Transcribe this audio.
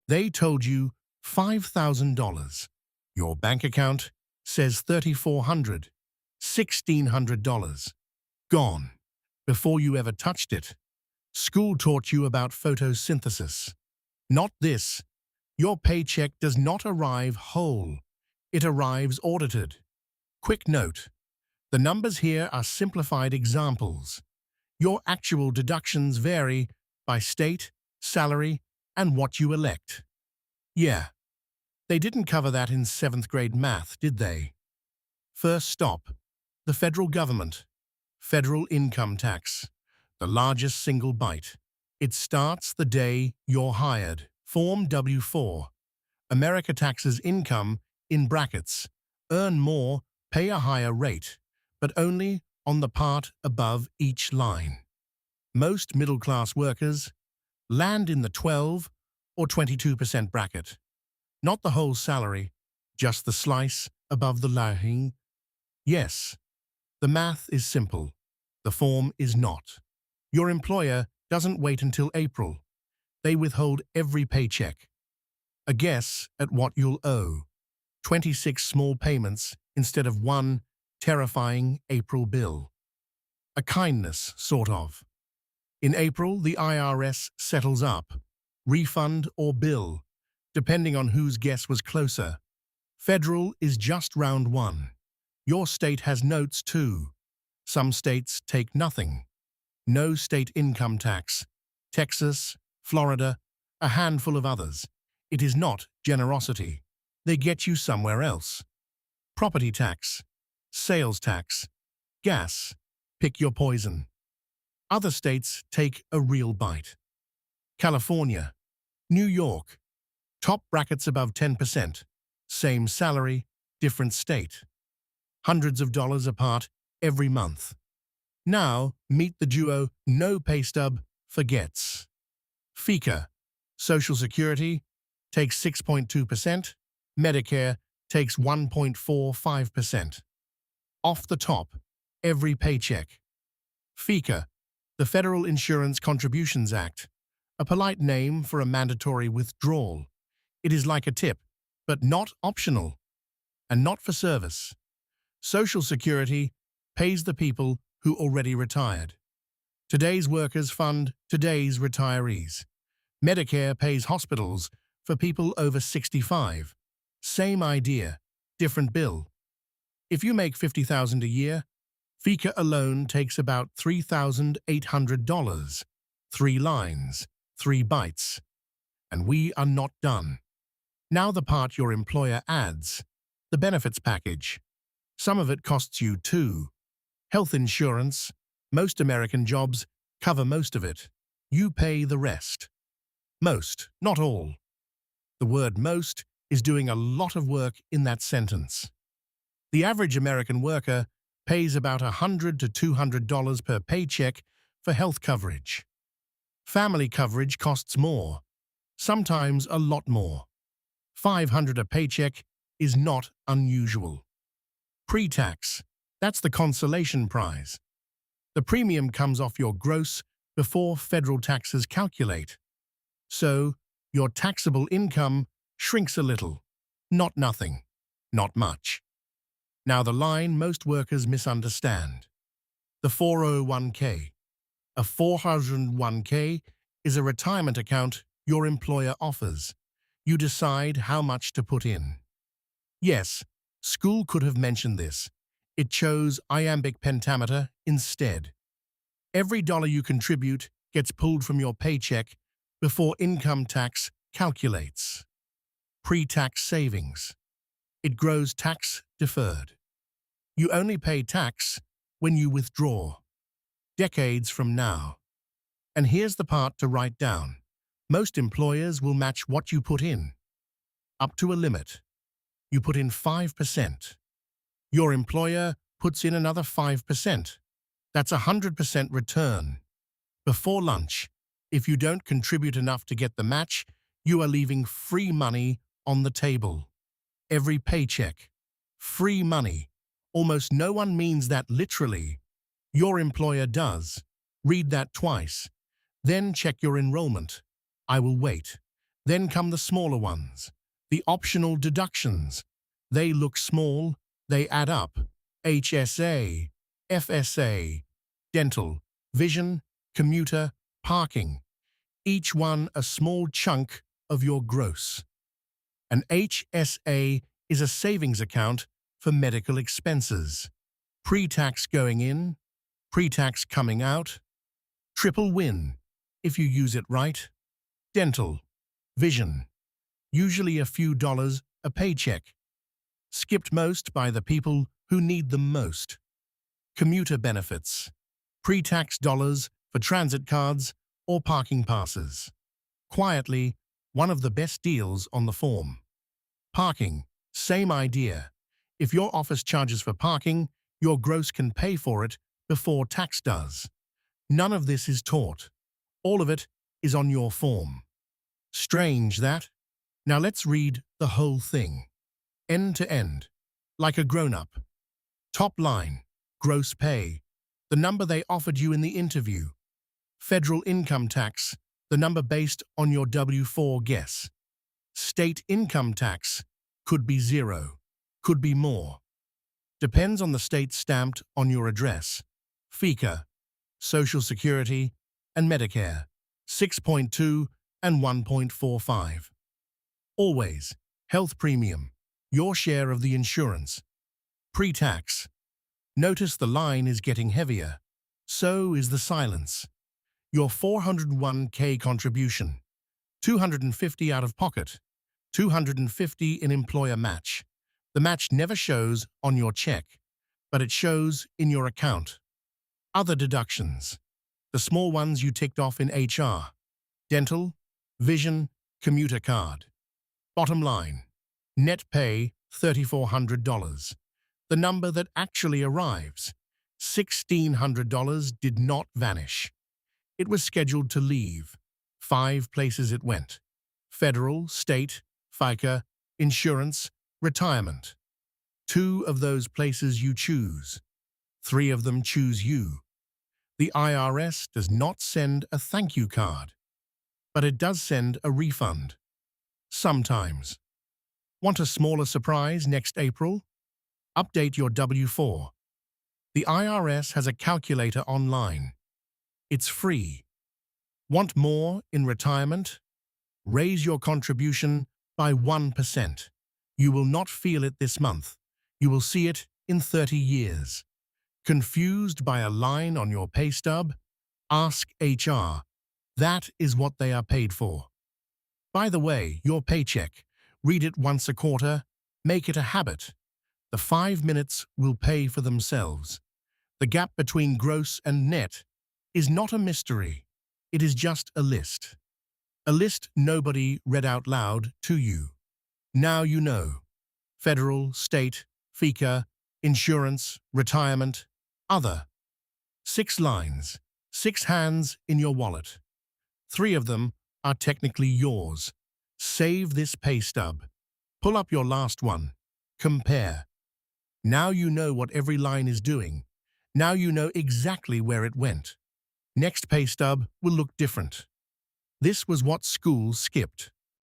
They told you $5,000. Your bank account says $3,400, $1,600. Gone. Before you ever touched it. School taught you about photosynthesis. Not this. Your paycheck does not arrive whole. It arrives audited. Quick note. The numbers here are simplified examples. Your actual deductions vary by state, salary, and what you elect. Yeah, they didn't cover that in 7th grade math, did they? First stop, the federal government. Federal income tax, the largest single bite. It starts the day you're hired. Form W-4. America taxes income in brackets. Earn more, pay a higher rate, but only on the part above each line. Most middle-class workers land in the 12 or 22% bracket. Not the whole salary, just the slice above the line. Yes, the math is simple. The form is not. Your employer doesn't wait until April. They withhold every paycheck. A guess at what you'll owe. 26 small payments instead of one terrifying April bill. A kindness, sort of. In April, the IRS settles up. Refund or bill, depending on whose guess was closer. Federal is just round one. Your state has notes too. Some states take nothing. No state income tax. Texas, Florida, a handful of others. It is not generosity. They get you somewhere else. Property tax, sales tax, gas. Pick your poison. Other states take a real bite. California, New York. Top brackets above 10%. Same salary, different state. Hundreds of dollars apart every month. Now, meet the duo no pay stub forgets. FICA, Social Security, takes 6.2%. Medicare takes 1.45%. Off the top, every paycheck. FICA, the Federal Insurance Contributions Act, a polite name for a mandatory withdrawal. It is like a tip, but not optional, and not for service. Social Security pays the people who already retired. Today's workers fund today's retirees. Medicare pays hospitals for people over 65. Same idea, different bill. If you make $50,000 a year, FICA alone takes about $3,800. 3 lines, 3 bites. And we are not done. Now the part your employer adds, the benefits package. Some of it costs you too. Health insurance, most American jobs cover most of it. You pay the rest. Most, not all. The word most is doing a lot of work in that sentence. The average American worker pays about $100 to $200 per paycheck for health coverage. Family coverage costs more, sometimes a lot more. $500 a paycheck is not unusual. Pre-tax, that's the consolation prize. The premium comes off your gross before federal taxes calculate. So, your taxable income shrinks a little. Not nothing, not much. Now the line most workers misunderstand. The 401k. A 401k is a retirement account your employer offers. You decide how much to put in. Yes, school could have mentioned this. It chose iambic pentameter instead. Every dollar you contribute gets pulled from your paycheck before income tax calculates. Pre-tax savings. It grows tax deferred. You only pay tax when you withdraw. Decades from now. And here's the part to write down. Most employers will match what you put in. Up to a limit. You put in 5%. Your employer puts in another 5%. That's 100% return. Before lunch, if you don't contribute enough to get the match, you are leaving free money on the table. Every paycheck. Free money. Almost no one means that literally. Your employer does. Read that twice. Then check your enrollment. I will wait. Then come the smaller ones, the optional deductions. They look small, they add up. HSA, FSA, dental, vision, commuter, parking. Each one a small chunk of your gross. An HSA is a savings account for medical expenses. Pre-tax going in, pre-tax coming out. Triple win, if you use it right. Dental, vision, usually a few dollars a paycheck. Skipped most by the people who need them most. Commuter benefits, pre-tax dollars for transit cards or parking passes. Quietly, one of the best deals on the form. Parking, same idea. If your office charges for parking, your gross can pay for it before tax does. None of this is taught. All of it is on your form. Strange that. Now let's read the whole thing. End to end, like a grown-up. Top line, gross pay, the number they offered you in the interview. Federal income tax, the number based on your W-4 guess. State income tax, could be 0, could be more. Depends on the state stamped on your address. FICA, Social Security, and Medicare, 6.2 and 1.45. Always, health premium, your share of the insurance. Pre-tax. Notice the line is getting heavier. So is the silence. Your 401k contribution. 250 out of pocket. 250 in employer match. The match never shows on your check, but it shows in your account. Other deductions. The small ones you ticked off in HR. Dental, vision, commuter card. Bottom line. Net pay, $3,400. The number that actually arrives. $1,600 did not vanish. It was scheduled to leave. 5 places it went. Federal, state, FICA, insurance, retirement. 2 of those places you choose. 3 of them choose you. The IRS does not send a thank you card, but it does send a refund. Sometimes. Want a smaller surprise next April? Update your W-4. The IRS has a calculator online. It's free. Want more in retirement? Raise your contribution by 1%. You will not feel it this month. You will see it in 30 years. Confused by a line on your pay stub? Ask HR. That is what they are paid for. By the way, your paycheck. Read it once a quarter. Make it a habit. The 5 minutes will pay for themselves. The gap between gross and net is not a mystery. It is just a list. A list nobody read out loud to you. Now you know. Federal, state, FICA, insurance, retirement, other. 6 lines, 6 hands in your wallet. 3 of them are technically yours. Save this pay stub. Pull up your last one. Compare. Now you know what every line is doing. Now you know exactly where it went. Next pay stub will look different. This was what school skipped.